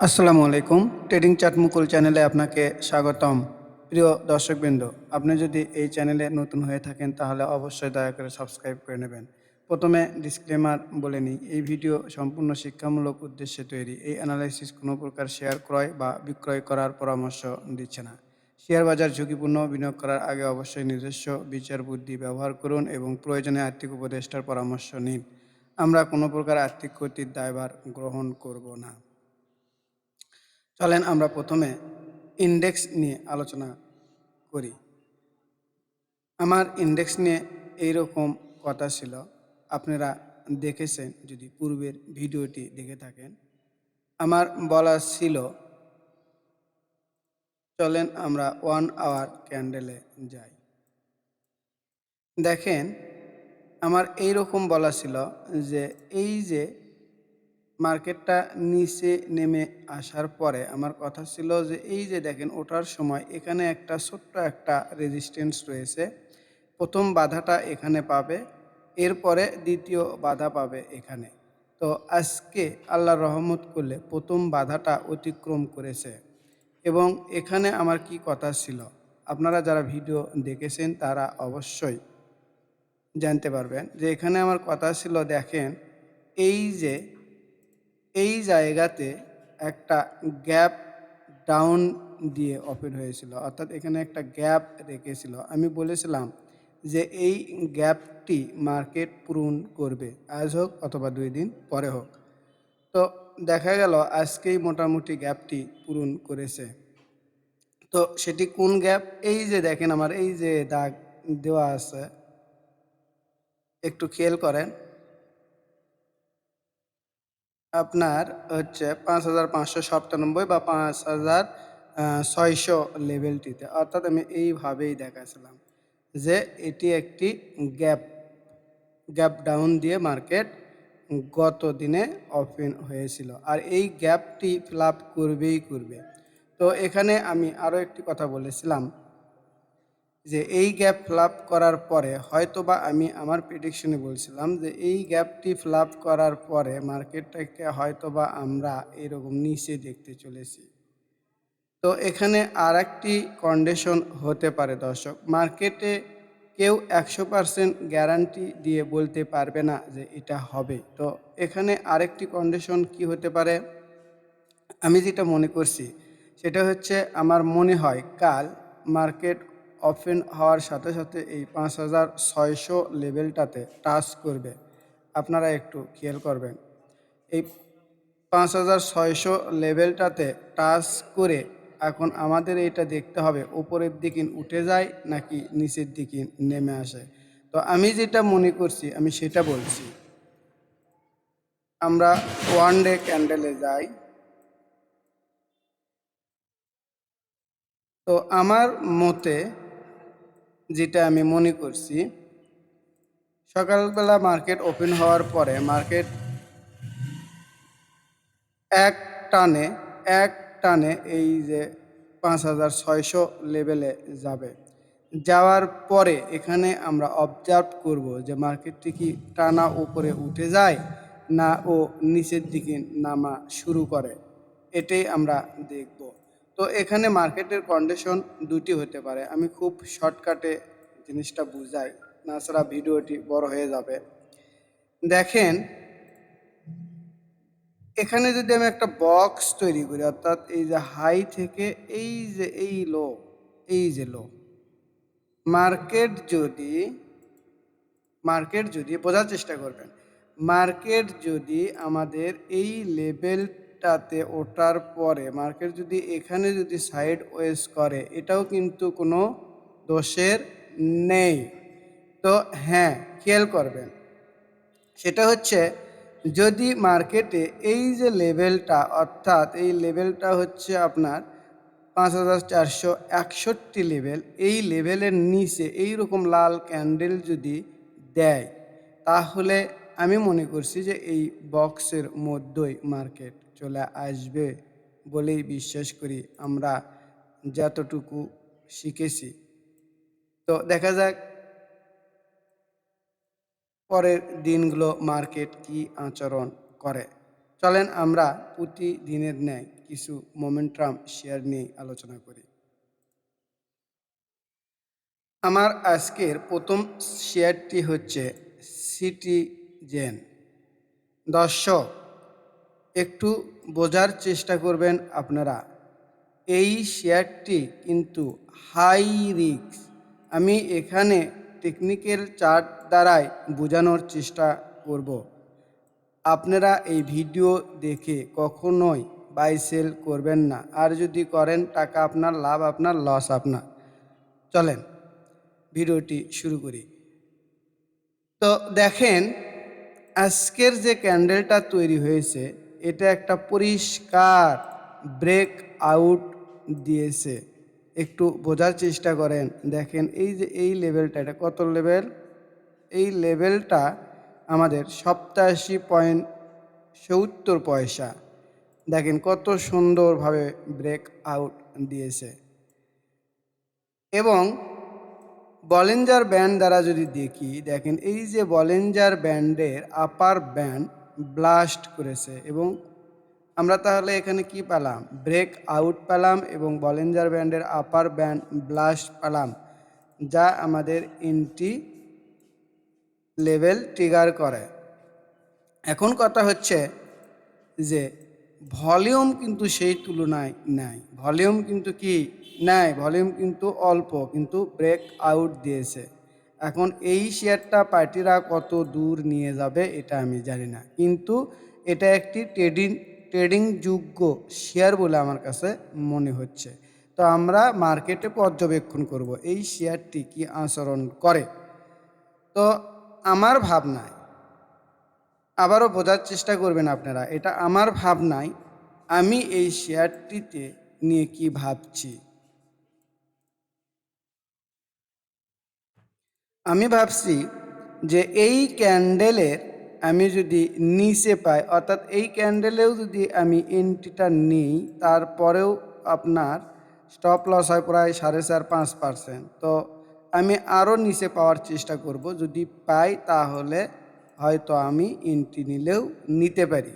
আসসালামু আলাইকুম। Trading chart মুকুল চ্যানেলে আপনাকে স্বাগতম। প্রিয় দর্শকবৃন্দ, আপনি যদি এই চ্যানেলে নতুন হয়ে থাকেন তাহলে অবশ্যই দয়া করে সাবস্ক্রাইব করে নেবেন। প্রথমে ডিসক্লেমার বলে নিই, এই ভিডিও সম্পূর্ণ শিক্ষামূলক উদ্দেশ্যে তৈরি। এই অ্যানালাইসিস কোনো প্রকার শেয়ার ক্রয় বা বিক্রয় করার পরামর্শ দিচ্ছে না। শেয়ার বাজার ঝুঁকিপূর্ণ, বিনিয়োগ করার আগে অবশ্যই নিজস্ব বিচার বুদ্ধি ব্যবহার করুন এবং প্রয়োজনে আর্থিক উপদেষ্টার পরামর্শ নিন। আমরা কোনো প্রকার আর্থিক ক্ষতির দায়ভার গ্রহণ করব না। চলেন আমরা প্রথমে ইন্ডেক্স নিয়ে আলোচনা করি। আমার ইন্ডেক্স নিয়ে এইরকম কথা ছিল, আপনারা দেখেছেন যদি পূর্বের ভিডিওটি দেখে থাকেন। আমার বলা ছিল, চলেন আমরা 1 আওয়ার ক্যান্ডেলে যাই। দেখেন, আমার এইরকম বলা ছিল যে এই যে মার্কেটটা নিচে নেমে আসার পরে আমার কথা ছিল যে এই যে দেখেন ওঠার সময় এখানে একটা ছোট্ট একটা রেজিস্ট্যান্স রয়েছে। প্রথম বাধাটা এখানে পাবে, এরপরে দ্বিতীয় বাধা পাবে এখানে। তো আজকে আল্লাহর রহমত করলে প্রথম বাধাটা অতিক্রম করেছে এবং এখানে আমার কি কথা ছিল, আপনারা যারা ভিডিও দেখেছেন তারা অবশ্যই জানতে পারবেন যে এখানে আমার কথা ছিল। দেখেন, এই যে এই জায়গাতে একটা গ্যাপ ডাউন দিয়ে ওপেন হয়েছিল, অর্থাৎ এখানে একটা গ্যাপ রেখেছিল। আমি বলেছিলাম যে এই গ্যাপটি মার্কেট পূরণ করবে, আজ হোক অথবা 2 দিন পরে হোক। তো দেখা গেল আজকেই মোটামুটি গ্যাপটি পূরণ করেছে। তো সেটি কোন গ্যাপ? এই যে দেখেন আমার এই যে দাগ দেওয়া আছে, একটু খেয়াল করেন। আপনার হচ্ছে ৫,৫৯৭ বা ৫,৬০০ লেভেলটিতে, অর্থাৎ আমি এইভাবেই দেখাচ্ছিলাম যে এটি একটি গ্যাপ গ্যাপ ডাউন দিয়ে মার্কেট গত দিনে ওপেন হয়েছিল, আর এই গ্যাপটি ফিল আপ করবেই করবে। তো এখানে আমি আরও একটি কথা বলেছিলাম যে এই গ্যাপ ফিল আপ করার পরে হয়তোবা আমি আমার প্রেডিকশনে বলছিলাম যে এই গ্যাপটি ফিল আপ করার পরে মার্কেটটাকে হয়তোবা আমরা এরকম নিচে দেখতে চলেছি। তো এখানে আরেকটি কন্ডিশন হতে পারে দর্শক, মার্কেটে কেউ 100% গ্যারান্টি দিয়ে বলতে পারবে না যে এটা হবে। তো এখানে আরেকটি কন্ডিশন কি হতে পারে, আমি যেটা মনে করছি সেটা হচ্ছে, আমার মনে হয় কাল মার্কেট ওপেন হওয়ার সাথে সাথে এই ৫,৬০০ লেভেলটাতে টাচ করবে। আপনারা একটু খেয়াল করবেন, এই ৫,৬০০ লেভেলটাতে টাচ করে এখন আমাদের এইটা দেখতে হবে উপরের দিকে উঠে যায় নাকি নিচের দিকে নেমে আসে। তো আমি যেটা মনে করছি আমি সেটা বলছি। আমরা ওয়ান ডে ক্যান্ডেলে যাই। তো আমার মতে যেটা আমি মনে করছি, সকালবেলা মার্কেট ওপেন হওয়ার পরে মার্কেট এক টানে এক টানে এই যে ৫,৬০০ লেভেলে যাবে। যাওয়ার পরে এখানে আমরা অবজার্ভ করব যে মার্কেটটি কি টানা উপরে উঠে যায় না ও নিচের দিকে নামা শুরু করে, এটাই আমরা দেখব। তো এখানে মার্কেটের কন্ডিশন দুটি হতে পারে। আমি খুব শর্টকাটে জিনিসটা বুঝাই, না ছাড়া ভিডিওটি বড় হয়ে যাবে। দেখেন, এখানে যদি আমি একটা বক্স তৈরি করি, অর্থাৎ এই যে হাই থেকে এই যে এই লো, এই যে লো, মার্কেট যদি বোঝার চেষ্টা করবেন, মার্কেট যদি আমাদের এই লেভেলটাতে ওঠার পরে মার্কেট যদি এখানে যদি সাইড ওয়েজ করে, এটাও কিন্তু কোনো দোষের নেই। তো হ্যাঁ, খেয়াল করবেন, সেটা হচ্ছে যদি মার্কেটে এই যে লেভেলটা, অর্থাৎ এই লেভেলটা হচ্ছে আপনার ৫,৪৬১ লেভেল, এই লেভেলের নিচে এইরকম লাল ক্যান্ডেল যদি দেয়, তাহলে আমি মনে করছি যে এই বক্সের মধ্যেই মার্কেট চলে আসবে বলেই বিশ্বাস করি আমরা যতটুকু শিখেছি। তো দেখা যাক পরের দিনগুলো মার্কেট কি আচরণ করে। চলেন আমরা প্রতিদিনের ন্যায় কিছু মোমেন্টাম শেয়ার নিয়ে আলোচনা করি। আমার আজকের প্রথম শেয়ারটি হচ্ছে সিটিজেন। দর্শক, একটু বোঝার চেষ্টা করবেন আপনারা, এই শেয়ারটি কিন্তু হাই রিস্ক। আমি এখানে টেকনিক্যাল চার্ট দ্বারাই বোঝানোর চেষ্টা করব। আপনারা এই ভিডিও দেখে কখনোই বাই সেল করবেন না, আর যদি করেন টাকা আপনার, লাভ আপনার, লস আপনার। চলেন ভিডিওটি শুরু করি। তো দেখেন, আজকের যে ক্যান্ডেলটা তৈরি হয়েছে এটা একটা পরিষ্কার ব্রেক আউট দিয়েছে। একটু বোঝার চেষ্টা করেন। দেখেন এই যে এই লেভেলটা, এটা কত লেভেল? এই লেভেলটা আমাদের 87.70 পয়সা। দেখেন কত সুন্দরভাবে ব্রেক আউট দিয়েছে। এবং বলিঞ্জার ব্যান্ড দ্বারা যদি দেখি, দেখেন এই যে বলিঞ্জার ব্যান্ডের আপার ব্যান্ড ব্লাস্ট করেছে, এবং আমরা তাহলে এখানে কি পেলাম? ব্রেক আউট পেলাম এবং বলিঞ্জার ব্যান্ডের আপার ব্যান্ড ব্লাস্ট পেলাম, যা আমাদের এন্ট্রি লেভেল ট্রিগার করে। এখন কথা হচ্ছে যে ভলিউম কিন্তু সেই তুলনায় নাই। ভলিউম কিন্তু কি নাই, ভলিউম কিন্তু অল্প, কিন্তু ব্রেক আউট দিয়েছে। এখন এই শেয়ারটা পার্টিরা কত দূর নিয়ে যাবে এটা আমি জানি না, কিন্তু এটা একটি ট্রেডিং যোগ্য শেয়ার বলে আমার কাছে মনে হচ্ছে। তো আমরা মার্কেটে পর্যবেক্ষণ করব এই শেয়ারটি কি আচরণ করে। তো আমার ভাবনায়, আবারও বোঝার চেষ্টা করবেন আপনারা, এটা আমার ভাবনায় আমি এই শেয়ারটিতে নিয়ে কি ভাবছি। আমি ভাবছি যে এই ক্যান্ডেলের আমি যদি নিচে পাই, অর্থাৎ এই ক্যান্ডেলেও যদি আমি এন্ট্রিটা নিই, তারপরেও আপনার স্টপ লস হয় প্রায় 4.5-5%। তো আমি আরও নিচে পাওয়ার চেষ্টা করব। যদি পাই তাহলে হয়তো আমি এন্ট্রি নিলেও নিতে পারি,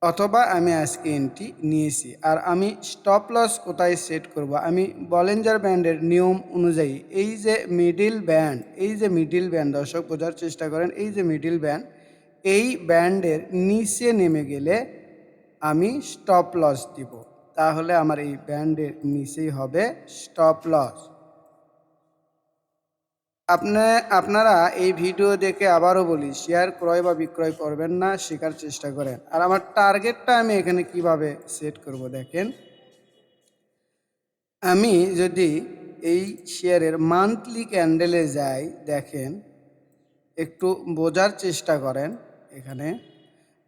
অথবা আমি আজকে এন্ট্রি নিয়েছি। আর আমি স্টপ লস কোথায় সেট করব? আমি বলিঞ্জার ব্যান্ডের নিয়ম অনুযায়ী এই যে মিডিল ব্যান্ড, এই যে মিডিল ব্যান্ড, দর্শক বোঝার চেষ্টা করেন, এই যে মিডিল ব্যান্ড, এই ব্যান্ডের নিচে নেমে গেলে আমি স্টপ লস দিব। তাহলে আমার এই ব্যান্ডের নিচেই হবে স্টপ লস। আপনারা এই ভিডিও দেখে আবারও বলি, শেয়ার ক্রয় বা বিক্রয় করবেন না, শেখার চেষ্টা করেন। আর আমার টার্গেটটা আমি এখানে কিভাবে সেট করব দেখেন। আমি যদি এই শেয়ারের মান্থলি ক্যান্ডেলে যাই, দেখেন একটু বোঝার চেষ্টা করেন। এখানে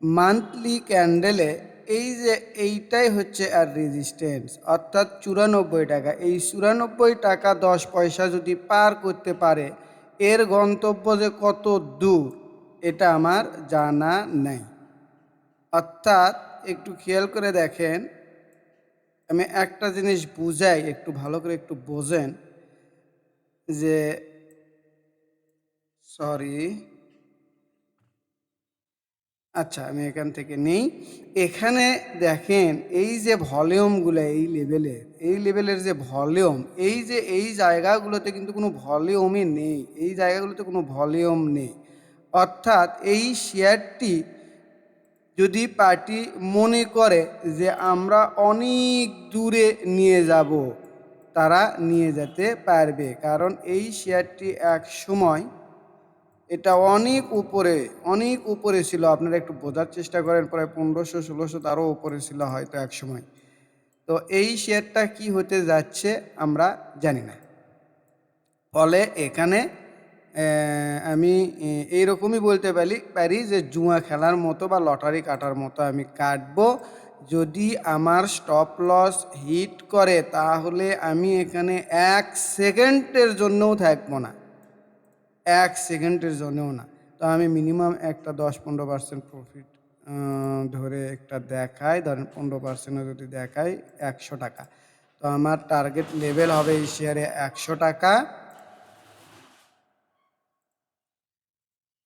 মান্থলি ক্যান্ডেলে এই যে এইটাই হচ্ছে আর রেজিস্ট্যান্স, অর্থাৎ 94 টাকা। এই 94 টাকা 10 পয়সা যদি পার করতে পারে, এর গন্তব্য যে কত দূর এটা আমার জানা নাই। অর্থাৎ একটু খেয়াল করে দেখেন, আমি একটা জিনিস বুঝাই, একটু ভালো করে একটু বোঝেন যে, সরি, আচ্ছা আমি এখান থেকে নেই। এখানে দেখেন এই যে ভলিউমগুলো এই লেভেলের যে ভলিউম, এই যে এই জায়গাগুলোতে কিন্তু কোনো ভলিউমই নেই, এই জায়গাগুলোতে কোনো ভলিউম নেই। অর্থাৎ এই শেয়ারটি যদি পার্টি মনে করে যে আমরা অনেক দূরে নিয়ে যাব, তারা নিয়ে যেতে পারবে। কারণ এই শেয়ারটি এক সময় এটা অনেক উপরে ছিল। আপনারা একটু বোঝার চেষ্টা করেন, প্রায় 1500-1600 তারও উপরে ছিল হয়তো এক সময়। তো এই শেয়ারটা কি হতে যাচ্ছে আমরা জানি না। ফলে এখানে আমি এইরকমই বলতে পারি যে জুয়া খেলার মতো বা লটারি কাটার মতো আমি কাটবো। যদি আমার স্টপ লস হিট করে তাহলে আমি এখানে 1 সেকেন্ডের জন্যও থাকবো না, 1 সেকেন্ডের জন্যও না। তো আমি মিনিমাম একটা 10-15% প্রফিট ধরে একটা দেখাই, ধরেন 15%ও যদি দেখাই 100 টাকা। তো আমার টার্গেট লেভেল হবে এই শেয়ারে 100 টাকা।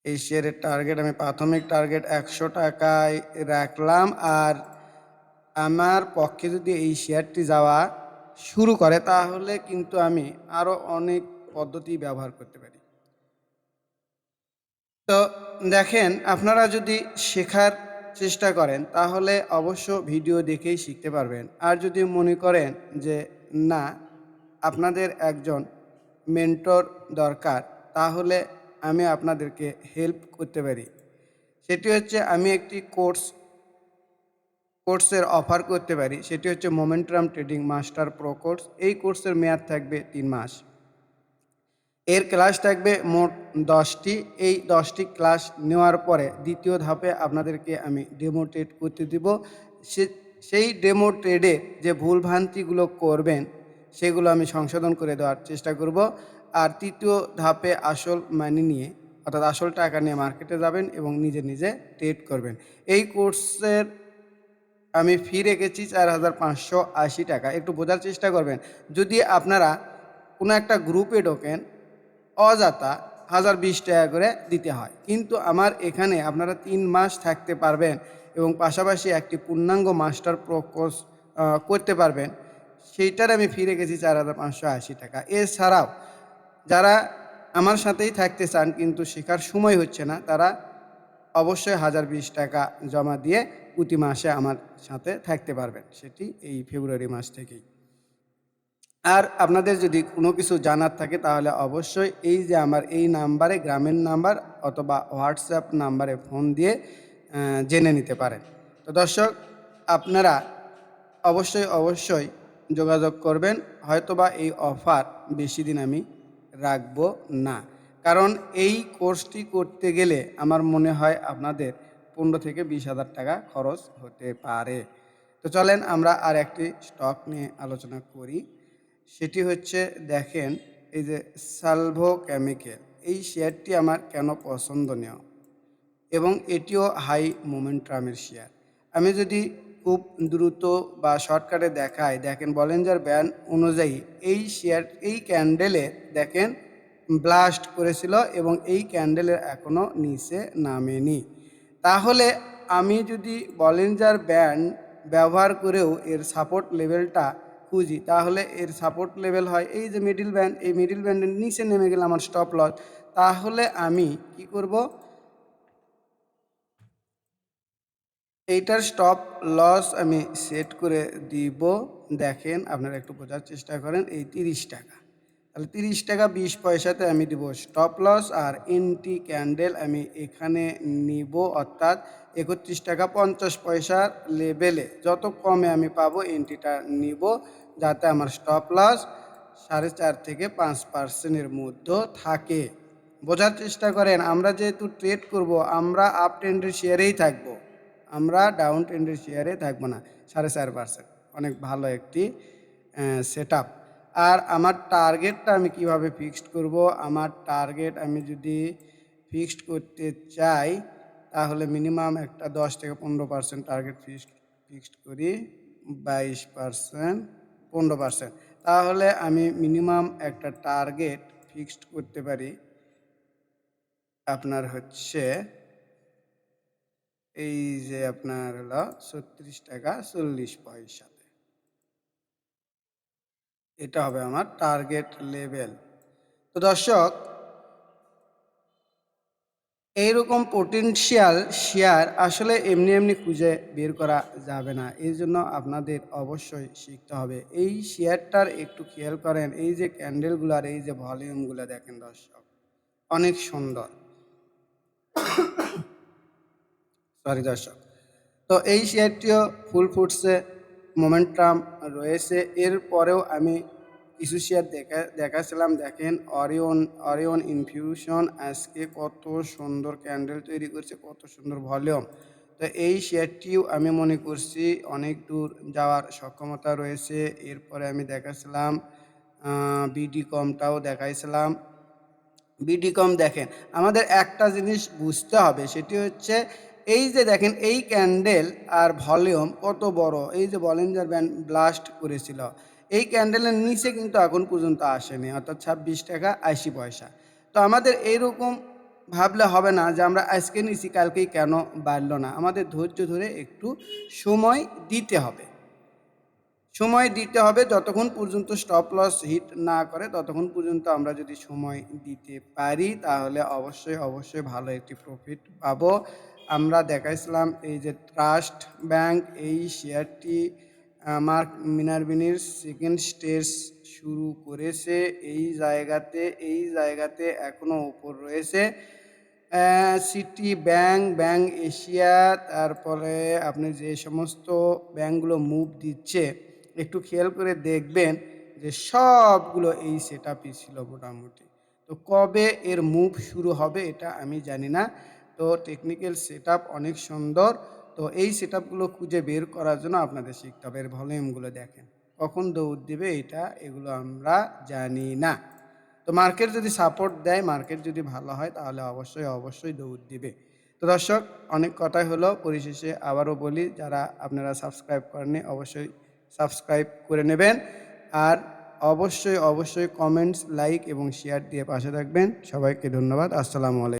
এই শেয়ারের টার্গেট আমি প্রাথমিক টার্গেট 100 টাকায় রাখলাম। আর আমার পক্ষে যদি এই শেয়ারটি যাওয়া শুরু করে তাহলে কিন্তু আমি আরও অনেক পদ্ধতি ব্যবহার করতে পারি। তো দেখেন, আপনারা যদি শেখার চেষ্টা করেন তাহলে অবশ্য ভিডিও দেখেই শিখতে পারবেন। আর যদি মনে করেন যে না, আপনাদের একজন মেন্টর দরকার, তাহলে আমি আপনাদেরকে হেল্প করতে পারি। সেটি হচ্ছে আমি একটি কোর্সের অফার করতে পারি। সেটি হচ্ছে momentum trading master pro course. এই কোর্সের মেয়াদ থাকবে ৩ মাস। এর ক্লাস থাকবে মোট ১০টি। এই ১০টি ক্লাস নেওয়ার পরে দ্বিতীয় ধাপে আপনাদেরকে আমি ডেমো ট্রেড করতে দিব। সে সেই ডেমো ট্রেডে যে ভুলভ্রান্তিগুলো করবেন সেগুলো আমি সংশোধন করে দেওয়ার চেষ্টা করব। আর তৃতীয় ধাপে আসল মানি নিয়ে, অর্থাৎ আসল টাকা নিয়ে মার্কেটে যাবেন এবং নিজে নিজে ট্রেড করবেন। এই কোর্সের আমি ফি রেখেছি ৪,৫৮০ টাকা। একটু বোঝার চেষ্টা করবেন। যদি আপনারা কোনো একটা গ্রুপে ঢোকেন, অযথা ১,০২০ টাকা করে দিতে হয়। কিন্তু আমার এখানে আপনারা ৩ মাস থাকতে পারবেন এবং পাশাপাশি একটি পূর্ণাঙ্গ মাস্টার প্রো কোর্স করতে পারবেন। সেইটার আমি ফি রেখেছি ৪,৫৮০ টাকা। এছাড়াও যারা আমার সাথেই থাকতে চান কিন্তু শেখার সময় হচ্ছে না, তারা অবশ্যই ১,০২০ টাকা জমা দিয়ে প্রতি মাসে আমার সাথে থাকতে পারবেন। সেটি এই ফেব্রুয়ারি মাস থেকেই। আর আপনাদের যদি কোনো কিছু জানার থাকে তাহলে অবশ্যই এই যে আমার এই নাম্বারে, গ্রামের নাম্বার অথবা হোয়াটসঅ্যাপ নাম্বারে ফোন দিয়ে জেনে নিতে পারেন। তো দর্শক, আপনারা অবশ্যই যোগাযোগ করবেন। হয়তোবা এই অফার বেশি দিন আমি রাখবো না। কারণ এই কোর্সটি করতে গেলে আমার মনে হয় আপনাদের ১৫ থেকে ২০,০০০ টাকা খরচ হতে পারে। তো চলেন আমরা আর একটি স্টক নিয়ে আলোচনা করি। সেটি হচ্ছে, দেখেন, এই যে সালভো কেমিক্যাল, এই শেয়ারটি আমার কেন পছন্দনীয় এবং এটিও হাই মোমেন্টামের শেয়ার। আমি যদি খুব দ্রুত বা শর্টকাটে দেখাই, দেখেন বলিঞ্জার ব্যান্ড অনুযায়ী এই ক্যান্ডেলে দেখেন ব্লাস্ট করেছিল এবং এই ক্যান্ডেলের এখনও নিচে নামেনি। তাহলে আমি যদি বলিঞ্জার ব্যান্ড ব্যবহার করেও এর সাপোর্ট লেভেলটা খুঁজি, তাহলে এর সাপোর্ট লেভেল হয় এই যে মিডল ব্যান্ড। এই মিডল ব্যান্ডের নিচে নেমে গেলে আমার স্টপ লস। তাহলে আমি কি করব, এইটার স্টপ লস আমি সেট করে দিব। দেখেন, আপনারা একটু বোঝার চেষ্টা করেন, এই ৩০ টাকা। তাহলে ৩০ টাকা ২০ পয়সাতে আমি দিব স্টপ লস। আর এন্টি ক্যান্ডেল আমি এখানে নিব, অর্থাৎ ৩১ টাকা ৫০ পয়সার লেভেলে যত কমে আমি পাবো এন্ট্রিটা নিব, যাতে আমার স্টপ লস ৪.৫ থেকে ৫% মধ্যে থাকে। বোঝার চেষ্টা করেন, আমরা যেহেতু ট্রেড করব, আমরা আপ ট্রেন্ডের শেয়ারেই থাকবো, আমরা ডাউন ট্রেন্ডের শেয়ারে থাকবো না। ৪.৫%, অনেক ভালো একটি সেট আপ। আর আমার টার্গেটটা আমি কিভাবে ফিক্সড করব, আমার টার্গেট আমি যদি ফিক্সড করতে চাই তাহলে মিনিমাম একটা ১০ থেকে ১৫% টার্গেট ফিক্সড করি, ২২%, ১৫%। তাহলে আমি মিনিমাম একটা টার্গেট ফিক্সড করতে পারি আপনার হচ্ছে এই যে আপনার হলো ৩৬ টাকা ৪০ পয়সাতে। এটা হবে আমার টার্গেট লেভেল। তো দর্শক, এইরকম পোটেনশিয়াল শেয়ার আসলে এমনি এমনি খুঁজে বের করা যাবে না। এই জন্য আপনাদের অবশ্যই শিখতে হবে। এই শেয়ারটার একটু খেয়াল করেন, এই যে ক্যান্ডেলগুলো আর এই যে ভলিউমগুলো দেখেন দর্শক, অনেক সুন্দর। সরি দর্শক, তো এই শেয়ারটিও ফুল ফুটসে, মোমেন্টাম রয়েছে। এরপরেও আমি কিছু শেয়ার দেখাচ্ছিলাম। দেখেন অরিয়ন ইনফিউশন আজকে কত সুন্দর ক্যান্ডেল তৈরি করছে, কত সুন্দর ভলিউম। তো এই শেয়ারটিও আমি মনে করছি অনেক দূর যাওয়ার সক্ষমতা রয়েছে। এরপরে আমি দেখাচ্ছিলাম বিডি কমটাও দেখাইছিলাম। বিডি কম, দেখেন আমাদের একটা জিনিস বুঝতে হবে, সেটি হচ্ছে এই যে দেখেন এই ক্যান্ডেল আর ভলিউম কত বড়, এই যে বলিঞ্জার ব্যান্ড ব্লাস্ট করেছিল, এই ক্যান্ডেলের নিচে কিন্তু এখন পর্যন্ত আসেনি, অর্থাৎ ২৬ টাকা ৮০ পয়সা। তো আমাদের এইরকম ভাবলে হবে না যে আমরা আজকে নিছি কালকেই কেন বাড়লো না। আমাদের ধৈর্য ধরে একটু সময় দিতে হবে। সময় দিতে হবে যতক্ষণ পর্যন্ত স্টপ লস হিট না করে, ততক্ষণ পর্যন্ত আমরা যদি সময় দিতে পারি তাহলে অবশ্যই ভালো একটি প্রফিট পাবো। আমরা দেখাইছিলাম এই যে ট্রাস্ট ব্যাংক, এই শেয়ারটি মার্ক মিনারভিনির সেকেন্ড স্টেজ শুরু করেছে এই জায়গাতে এখনো উপর রয়েছে। সিটি ব্যাংক, ব্যাংক এশিয়া, তারপরে আপনি যে সমস্ত ব্যাংকগুলো মুভ দিচ্ছে একটু খেয়াল করে দেখবেন যে সবগুলো এই সেটআপই ছিল মোটামুটি। তো কবে এর মুভ শুরু হবে এটা আমি জানি না। তো টেকনিক্যাল সেটআপ অনেক সুন্দর। তো এই সেটআপগুলো খুঁজে বের করার জন্য আপনাদের শিখতে হবে। এর ভলিউমগুলো দেখেন। কখন দৌড় দিবে এগুলো আমরা জানি না। তো মার্কেট যদি সাপোর্ট দেয়, মার্কেট যদি ভালো হয় তাহলে অবশ্যই দৌড় দিবে। তো দর্শক, অনেক কথাই হলো। পরিশেষে আবারও বলি, যারা আপনারা সাবস্ক্রাইব করেননি অবশ্যই সাবস্ক্রাইব করে নেবেন। আর অবশ্যই কমেন্টস, লাইক এবং শেয়ার দিয়ে পাশে থাকবেন। সবাইকে ধন্যবাদ। আসসালামু আলাইকুম।